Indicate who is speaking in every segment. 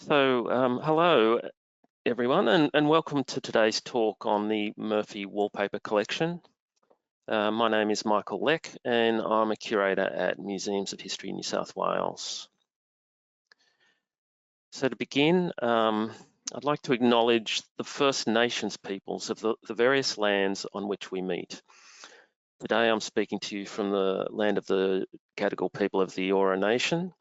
Speaker 1: Hello everyone, and welcome to today's talk on the Murphy Wallpaper Collection. My name is Michael Leck, and I'm a curator at Museums of History New South Wales. So to begin, I'd like to acknowledge the First Nations peoples of the various lands on which we meet. Today I'm speaking to you from the land of the Gadigal people of the Eora Nation.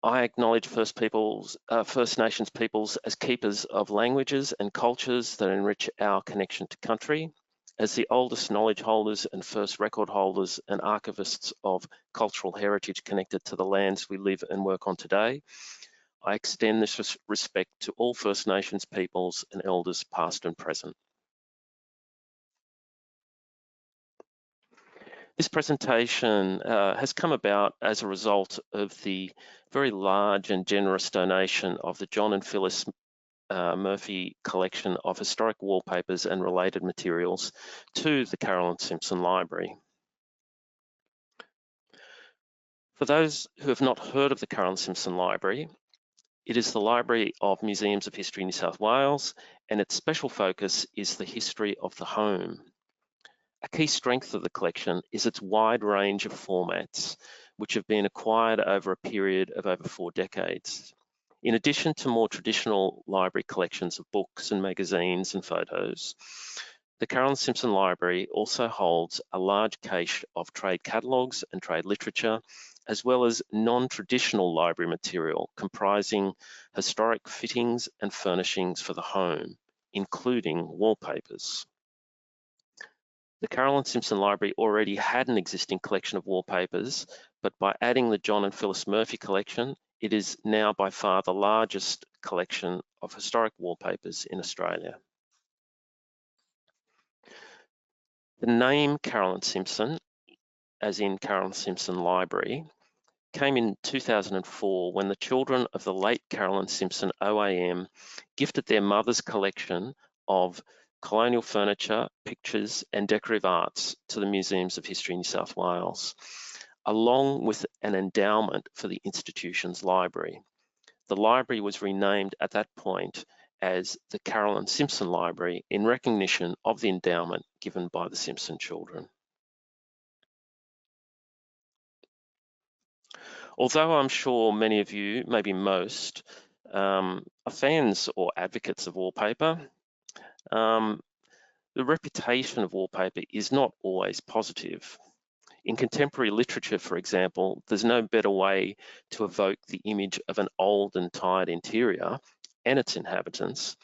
Speaker 1: I acknowledge First Nations peoples as keepers of languages and cultures that enrich our connection to country, as the oldest knowledge holders and first record holders and archivists of cultural heritage connected to the lands we live and work on today. I extend this respect to all First Nations peoples and elders past and present. This presentation has come about as a result of the very large and generous donation of the John and Phyllis Murphy collection of historic wallpapers and related materials to the Carol and Simpson Library. For those who have not heard of the Carol and Simpson Library, it is the Library of Museums of History New South Wales, and its special focus is the history of the home. A key strength of the collection is its wide range of formats, which have been acquired over a period of over 4 decades. In addition to more traditional library collections of books and magazines and photos, the Carol and Simpson Library also holds a large cache of trade catalogues and trade literature, as well as non-traditional library material comprising historic fittings and furnishings for the home, including wallpapers. The Carol and Simpson Library already had an existing collection of wallpapers, but by adding the John and Phyllis Murphy collection, it is now by far the largest collection of historic wallpapers in Australia. The name Carol and Simpson, as in Carol and Simpson Library, came in 2004 when the children of the late Carol and Simpson OAM gifted their mother's collection of colonial furniture, pictures and decorative arts to the Museums of History New South Wales, along with an endowment for the institution's library. The library was renamed at that point as the Carol and Simpson Library in recognition of the endowment given by the Simpson children. Although I'm sure many of you, maybe most, are fans or advocates of wallpaper, the reputation of wallpaper is not always positive. In contemporary literature, for example, there's no better way to evoke the image of an old and tired interior and its inhabitants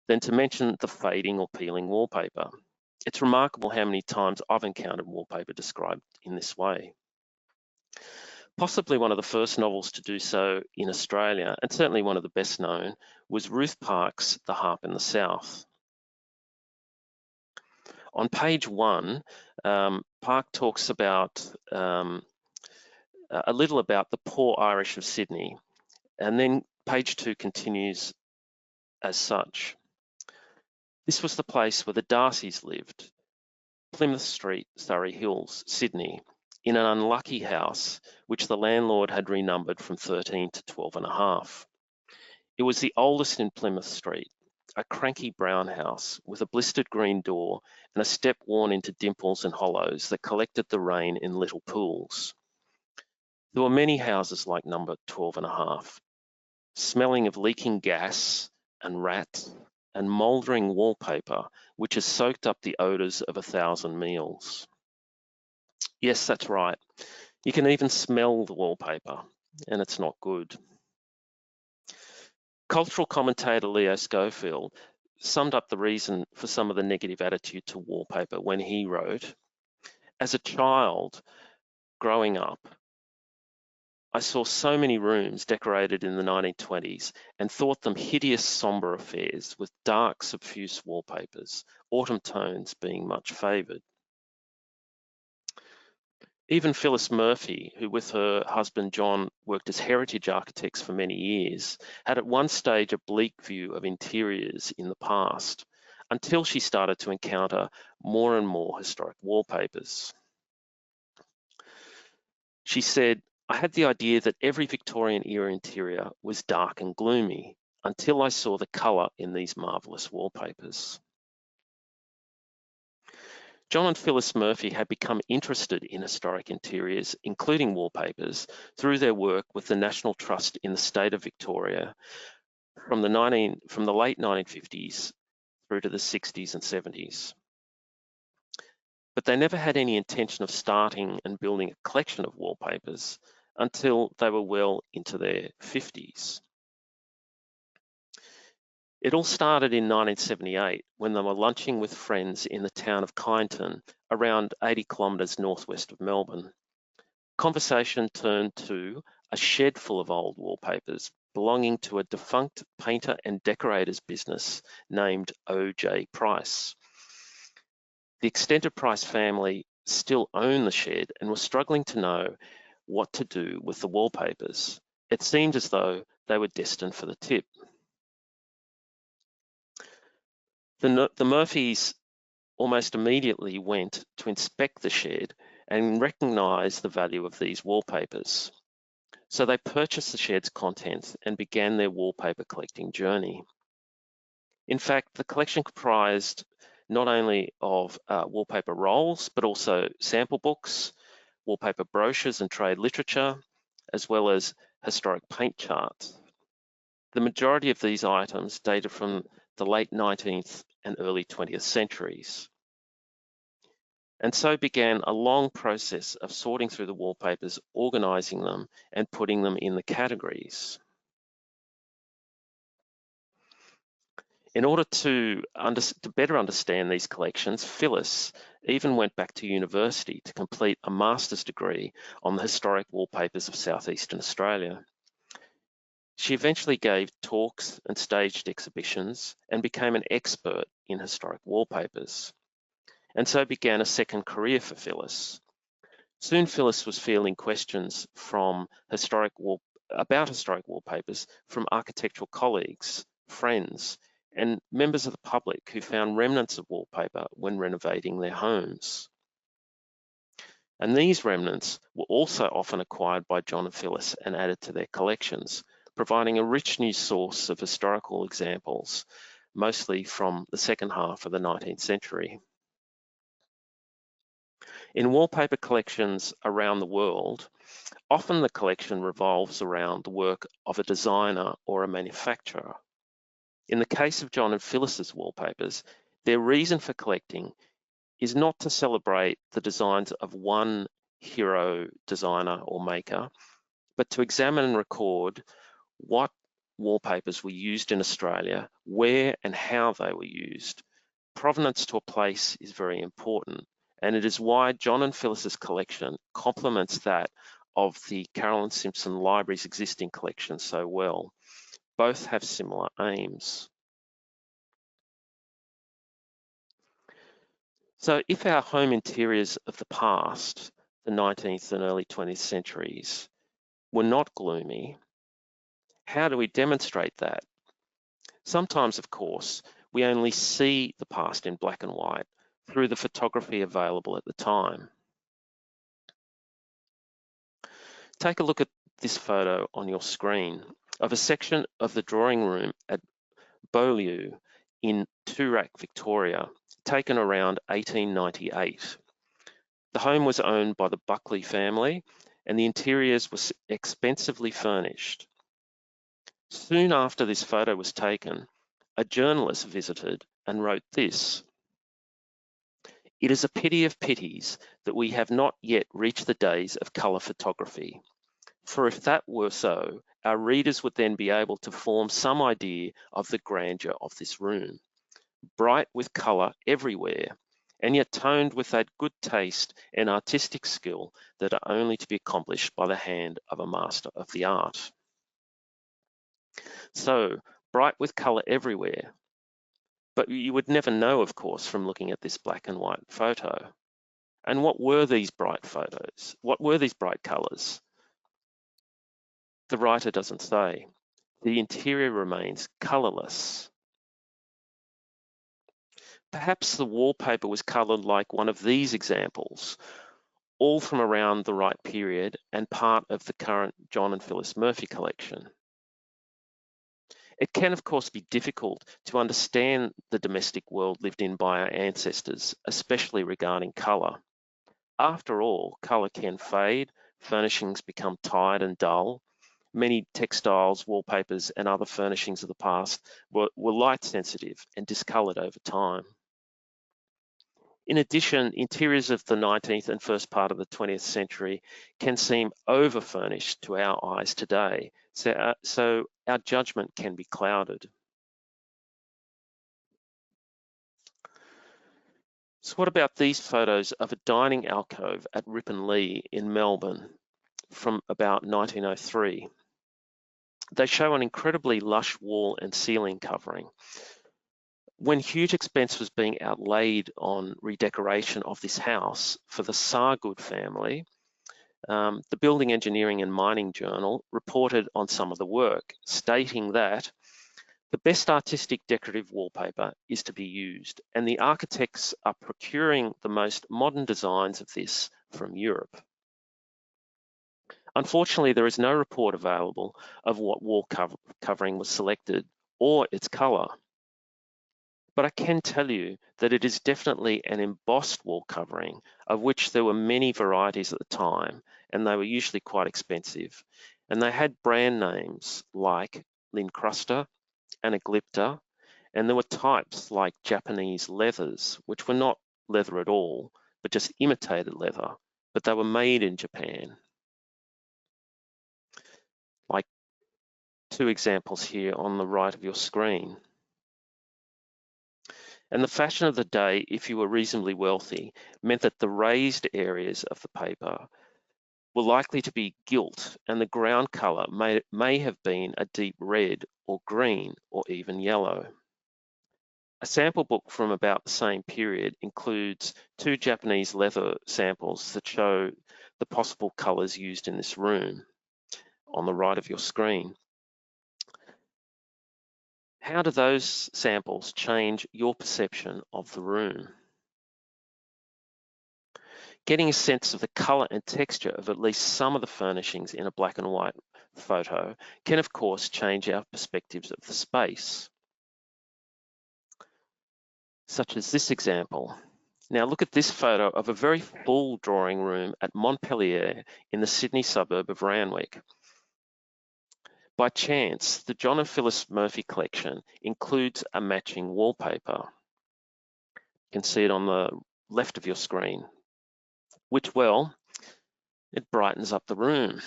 Speaker 1: than to mention the fading or peeling wallpaper. It's remarkable how many times I've encountered wallpaper described in this way. Possibly one of the first novels to do so in Australia, and certainly one of the best known, was Ruth Park's The Harp in the South. On page 1, Park talks about a little about the poor Irish of Sydney, and then page 2 continues as such. This was the place where the Darcys lived, Plymouth Street, Surrey Hills, Sydney, in an unlucky house which the landlord had renumbered from 13 to 12 and a half. It was the oldest in Plymouth Street, a cranky brown house with a blistered green door and a step worn into dimples and hollows that collected the rain in little pools. There were many houses like number 12 and a half, smelling of leaking gas and rat and mouldering wallpaper, which has soaked up the odours of 1,000 meals. Yes, that's right. You can even smell the wallpaper, and it's not good. Cultural commentator Leo Schofield summed up the reason for some of the negative attitude to wallpaper when he wrote, "As a child growing up, I saw so many rooms decorated in the 1920s and thought them hideous, sombre affairs with dark, suffused wallpapers, autumn tones being much favoured." Even Phyllis Murphy, who with her husband John worked as heritage architects for many years, had at one stage a bleak view of interiors in the past, until she started to encounter more and more historic wallpapers. She said, I had the idea that every Victorian era interior was dark and gloomy until I saw the colour in these marvellous wallpapers. John and Phyllis Murphy had become interested in historic interiors, including wallpapers, through their work with the National Trust in the state of Victoria from the late 1950s through to the 60s and 70s. But they never had any intention of starting and building a collection of wallpapers until they were well into their 50s. It all started in 1978 when they were lunching with friends in the town of Kyneton, around 80 kilometres northwest of Melbourne. Conversation turned to a shed full of old wallpapers belonging to a defunct painter and decorator's business named O.J. Price. The extended Price family still owned the shed and were struggling to know what to do with the wallpapers. It seemed as though they were destined for the tip. The Murphys almost immediately went to inspect the shed and recognised the value of these wallpapers. So they purchased the shed's contents and began their wallpaper collecting journey. In fact, the collection comprised not only of wallpaper rolls, but also sample books, wallpaper brochures and trade literature, as well as historic paint charts. The majority of these items dated from the late 19th and early 20th centuries. And so began a long process of sorting through the wallpapers, organising them and putting them in the categories. In order to better understand these collections, Phyllis even went back to university to complete a master's degree on the historic wallpapers of southeastern Australia. She eventually gave talks and staged exhibitions and became an expert in historic wallpapers. And so began a second career for Phyllis. Soon Phyllis was fielding questions about historic wallpapers from architectural colleagues, friends, and members of the public who found remnants of wallpaper when renovating their homes. And these remnants were also often acquired by John and Phyllis and added to their collections, providing a rich new source of historical examples, mostly from the second half of the 19th century. In wallpaper collections around the world, often the collection revolves around the work of a designer or a manufacturer. In the case of John and Phyllis's wallpapers, their reason for collecting is not to celebrate the designs of one hero designer or maker, but to examine and record what wallpapers were used in Australia, where and how they were used. Provenance to a place is very important, and it is why John and Phyllis's collection complements that of the Carolyn Simpson Library's existing collection so well. Both have similar aims. So if our home interiors of the past, the 19th and early 20th centuries, were not gloomy, how do we demonstrate that? Sometimes, of course, we only see the past in black and white through the photography available at the time. Take a look at this photo on your screen of a section of the drawing room at Beaulieu in Toorak, Victoria, taken around 1898. The home was owned by the Buckley family and the interiors were expensively furnished. Soon after this photo was taken, a journalist visited and wrote this: "It is a pity of pities that we have not yet reached the days of colour photography. For if that were so, our readers would then be able to form some idea of the grandeur of this room, bright with colour everywhere, and yet toned with that good taste and artistic skill that are only to be accomplished by the hand of a master of the art." So, bright with colour everywhere. But you would never know, of course, from looking at this black and white photo. And what were these bright photos? What were these bright colours? The writer doesn't say. The interior remains colourless. Perhaps the wallpaper was coloured like one of these examples, all from around the Wright period and part of the current John and Phyllis Murphy collection. It can, of course, be difficult to understand the domestic world lived in by our ancestors, especially regarding colour. After all, colour can fade, furnishings become tired and dull. Many textiles, wallpapers, and other furnishings of the past were light sensitive and discoloured over time. In addition, interiors of the 19th and first part of the 20th century can seem over-furnished to our eyes today, so our judgment can be clouded. So what about these photos of a dining alcove at Ripon Lee in Melbourne from about 1903? They show an incredibly lush wall and ceiling covering. When huge expense was being outlaid on redecoration of this house for the Sargood family, the Building Engineering and Mining Journal reported on some of the work, stating that the best artistic decorative wallpaper is to be used, and the architects are procuring the most modern designs of this from Europe. Unfortunately, there is no report available of what wall covering was selected or its colour. But I can tell you that it is definitely an embossed wall covering, of which there were many varieties at the time, and they were usually quite expensive. And they had brand names like Lincrusta and Aglypta, and there were types like Japanese leathers, which were not leather at all, but just imitated leather, but they were made in Japan. Like two examples here on the right of your screen. And the fashion of the day, if you were reasonably wealthy, meant that the raised areas of the paper were likely to be gilt, and the ground colour may have been a deep red or green or even yellow. A sample book from about the same period includes two Japanese leather samples that show the possible colours used in this room on the right of your screen. How do those samples change your perception of the room? Getting a sense of the colour and texture of at least some of the furnishings in a black and white photo can, of course, change our perspectives of the space, such as this example. Now look at this photo of a very full drawing room at Montpellier in the Sydney suburb of Randwick. By chance, the John and Phyllis Murphy collection includes a matching wallpaper. You can see it on the left of your screen, which, well, it brightens up the room.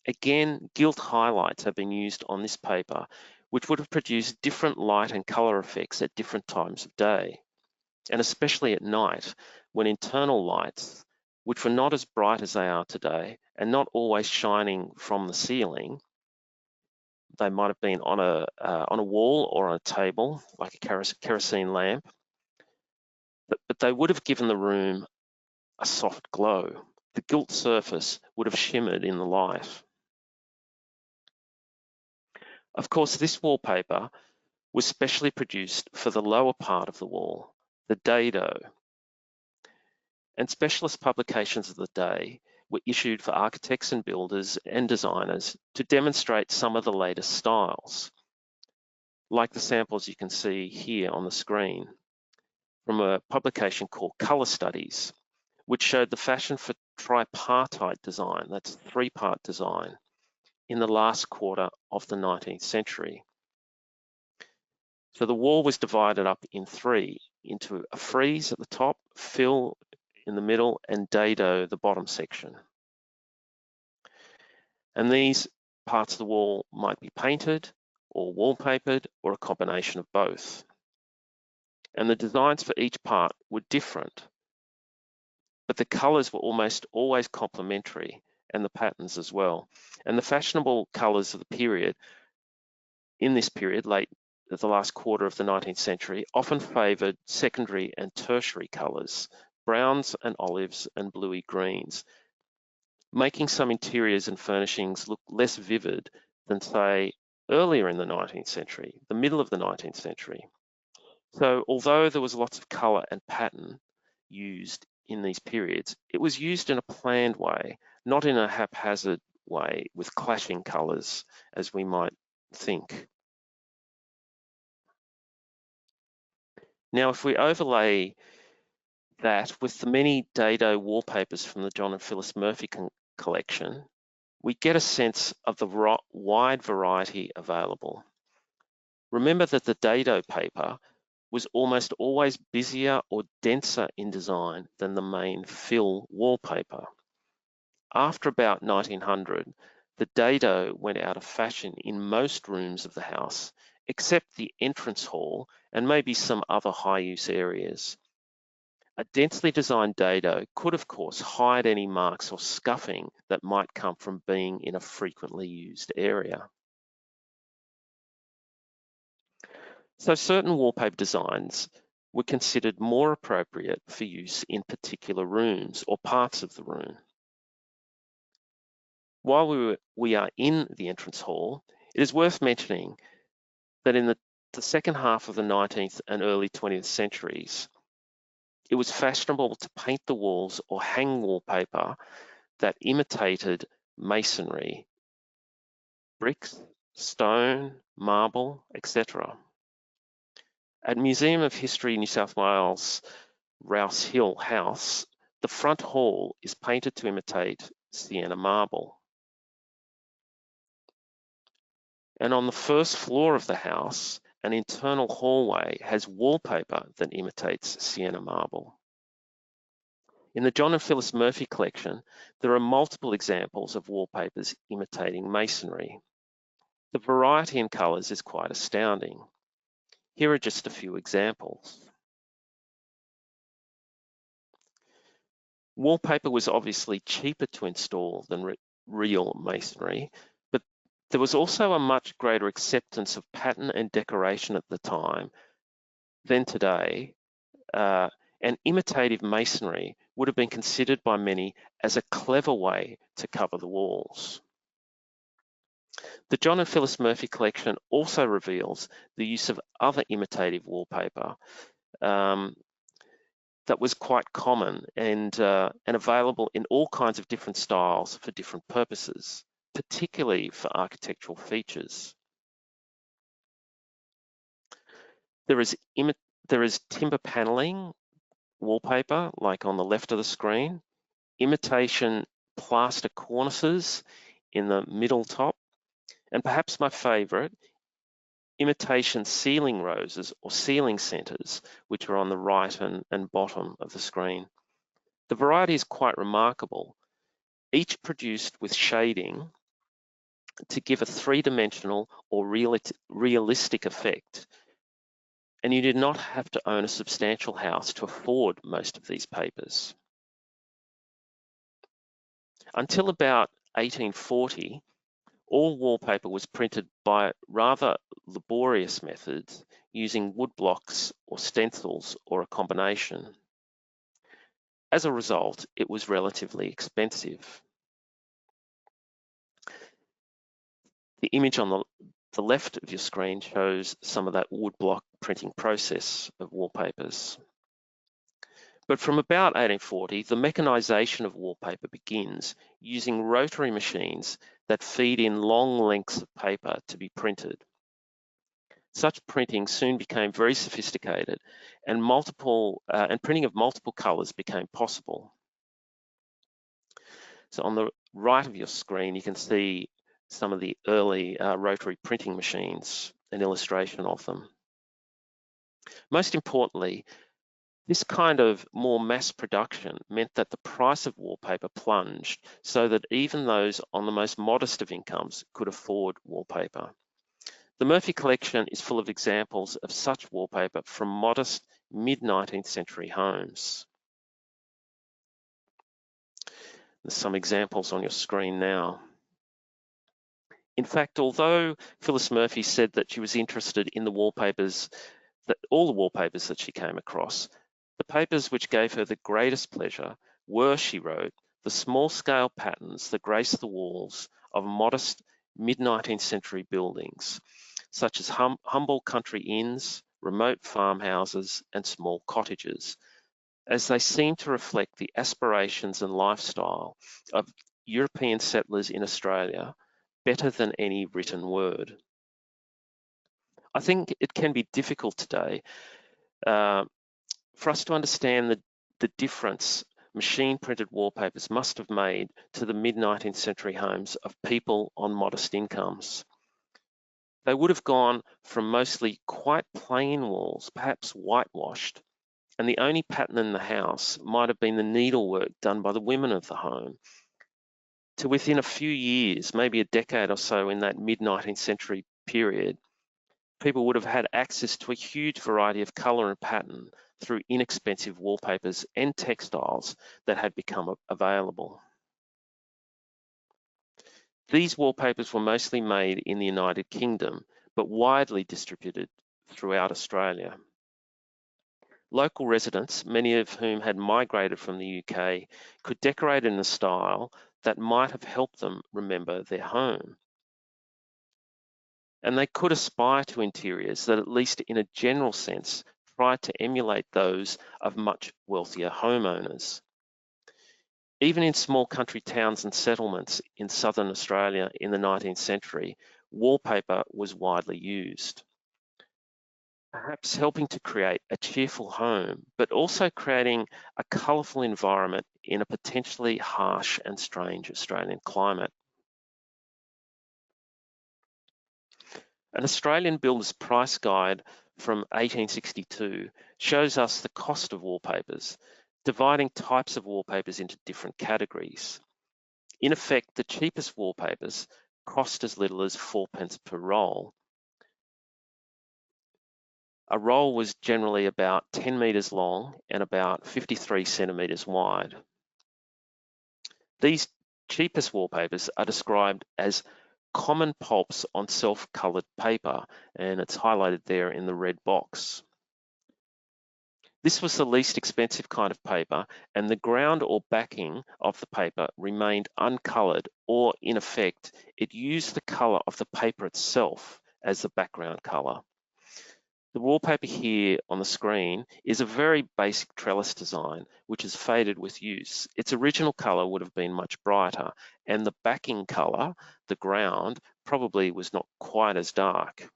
Speaker 1: Again, gilt highlights have been used on this paper, which would have produced different light and colour effects at different times of day, and especially at night, when internal lights, which were not as bright as they are today and not always shining from the ceiling, they might have been on a wall or on a table, like a kerosene lamp, but they would have given the room a soft glow. The gilt surface would have shimmered in the light. Of course, this wallpaper was specially produced for the lower part of the wall, the dado, and specialist publications of the day were issued for architects and builders and designers to demonstrate some of the latest styles, like the samples you can see here on the screen from a publication called Colour Studies, which showed the fashion for tripartite design, that's three-part design, in the last quarter of the 19th century. So the wall was divided up in three, into a frieze at the top, fill in the middle, and dado, the bottom section. And these parts of the wall might be painted or wallpapered or a combination of both. And the designs for each part were different, but the colours were almost always complementary, and the patterns as well. And the fashionable colours of the period, in this period, late the last quarter of the 19th century, often favoured secondary and tertiary colours, browns and olives and bluey greens, making some interiors and furnishings look less vivid than, say, earlier in the 19th century, the middle of the 19th century. So although there was lots of colour and pattern used in these periods, it was used in a planned way, not in a haphazard way with clashing colours, as we might think. Now, if we overlay that with the many dado wallpapers from the John and Phyllis Murphy collection, we get a sense of the wide variety available. Remember that the dado paper was almost always busier or denser in design than the main fill wallpaper. After about 1900, the dado went out of fashion in most rooms of the house, except the entrance hall and maybe some other high-use areas. A densely designed dado could, of course, hide any marks or scuffing that might come from being in a frequently used area. So certain wallpaper designs were considered more appropriate for use in particular rooms or parts of the room. While we are in the entrance hall, it is worth mentioning that in the second half of the 19th and early 20th centuries, it was fashionable to paint the walls or hang wallpaper that imitated masonry, bricks, stone, marble, etc. At Museum of History New South Wales Rouse Hill House, the front hall is painted to imitate sienna marble. And on the first floor of the house, an internal hallway has wallpaper that imitates sienna marble. In the John and Phyllis Murphy collection, there are multiple examples of wallpapers imitating masonry. The variety in colours is quite astounding. Here are just a few examples. Wallpaper was obviously cheaper to install than real masonry, but there was also a much greater acceptance of pattern and decoration at the time than today, and imitative masonry would have been considered by many as a clever way to cover the walls. The John and Phyllis Murphy collection also reveals the use of other imitative wallpaper that was quite common and available in all kinds of different styles for different purposes, particularly for architectural features. There is timber paneling wallpaper, like on the left of the screen, imitation plaster cornices in the middle top, and perhaps my favorite, imitation ceiling roses or ceiling centers, which are on the right and bottom of the screen. The variety is quite remarkable, each produced with shading to give a three-dimensional or realistic effect. And you did not have to own a substantial house to afford most of these papers. Until about 1840, all wallpaper was printed by rather laborious methods using wood blocks or stencils or a combination. As a result, it was relatively expensive. The image on the left of your screen shows some of that woodblock printing process of wallpapers. But from about 1840, the mechanisation of wallpaper begins using rotary machines that feed in long lengths of paper to be printed. Such printing soon became very sophisticated, and printing of multiple colours became possible. So on the right of your screen, you can see some of the early rotary printing machines, an illustration of them. Most importantly, this kind of more mass production meant that the price of wallpaper plunged so that even those on the most modest of incomes could afford wallpaper. The Murphy collection is full of examples of such wallpaper from modest mid-19th century homes. There's some examples on your screen now. In fact, although Phyllis Murphy said that she was interested in the wallpapers, all the wallpapers that she came across, the papers which gave her the greatest pleasure were, she wrote, the small-scale patterns that grace the walls of modest mid-19th century buildings, such as humble country inns, remote farmhouses, and small cottages. as they seem to reflect the aspirations and lifestyle of European settlers in Australia better than any written word. I think it can be difficult today for us to understand the difference machine printed wallpapers must have made to the mid-19th century homes of people on modest incomes. They would have gone from mostly quite plain walls, perhaps whitewashed, and the only pattern in the house might have been the needlework done by the women of the home, to within a few years, maybe a decade or so in that mid-19th century period, people would have had access to a huge variety of colour and pattern through inexpensive wallpapers and textiles that had become available. These wallpapers were mostly made in the United Kingdom, but widely distributed throughout Australia. Local residents, many of whom had migrated from the UK, could decorate in a style that might have helped them remember their home. And they could aspire to interiors that, at least in a general sense, tried to emulate those of much wealthier homeowners. Even in small country towns and settlements in southern Australia in the 19th century, wallpaper was widely used, perhaps helping to create a cheerful home, but also creating a colourful environment in a potentially harsh and strange Australian climate. An Australian Builder's Price Guide from 1862 shows us the cost of wallpapers, dividing types of wallpapers into different categories. In effect, the cheapest wallpapers cost as little as 4p per roll. A roll was generally about 10 metres long and about 53 centimetres wide. These cheapest wallpapers are described as common pulps on self-coloured paper, and it's highlighted there in the red box. This was the least expensive kind of paper, and the ground or backing of the paper remained uncoloured, or in effect, it used the colour of the paper itself as the background colour. The wallpaper here on the screen is a very basic trellis design, which has faded with use. Its original colour would have been much brighter, and the backing colour, the ground, probably was not quite as dark.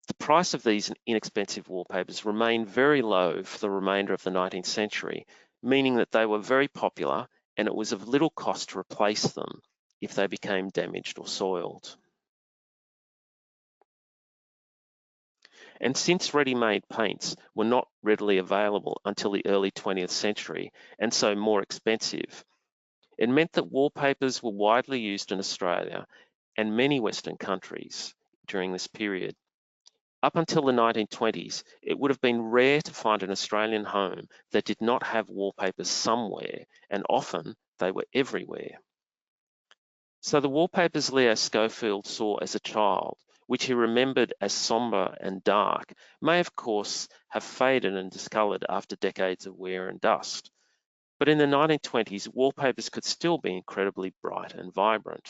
Speaker 1: The price of these inexpensive wallpapers remained very low for the remainder of the 19th century, meaning that they were very popular and it was of little cost to replace them if they became damaged or soiled. And since ready-made paints were not readily available until the early 20th century, and so more expensive, it meant that wallpapers were widely used in Australia and many Western countries during this period. Up until the 1920s, it would have been rare to find an Australian home that did not have wallpapers somewhere, and often they were everywhere. So the wallpapers Leo Schofield saw as a child, which he remembered as sombre and dark, may of course have faded and discoloured after decades of wear and dust. But in the 1920s, wallpapers could still be incredibly bright and vibrant.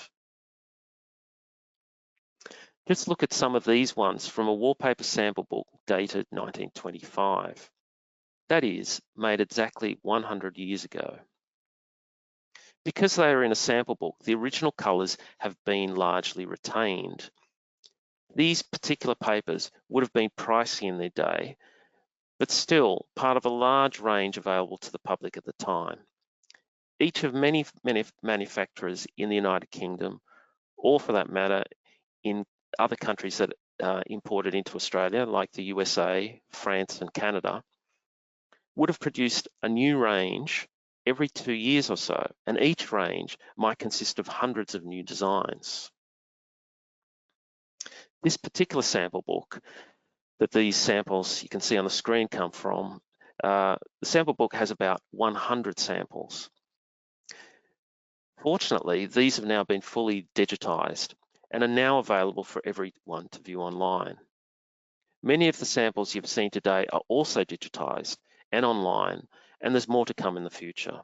Speaker 1: Just look at some of these ones from a wallpaper sample book dated 1925. That is, made exactly 100 years ago. Because they are in a sample book, the original colours have been largely retained. These particular papers would have been pricey in their day, but still part of a large range available to the public at the time. Each of many manufacturers in the United Kingdom, or for that matter, in other countries that imported into Australia, like the USA, France, and Canada, would have produced a new range every 2 years or so, and each range might consist of hundreds of new designs. This particular sample book that these samples you can see on the screen come from, the sample book has about 100 samples. Fortunately, these have now been fully digitized and are now available for everyone to view online. Many of the samples you've seen today are also digitized and online, and there's more to come in the future.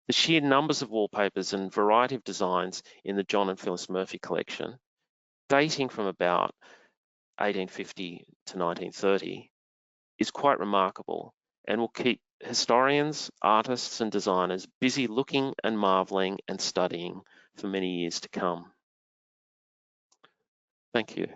Speaker 1: The sheer numbers of wallpapers and variety of designs in the John and Phyllis Murphy collection, dating from about 1850 to 1930, is quite remarkable and will keep historians, artists and designers busy looking and marvelling and studying for many years to come. Thank you.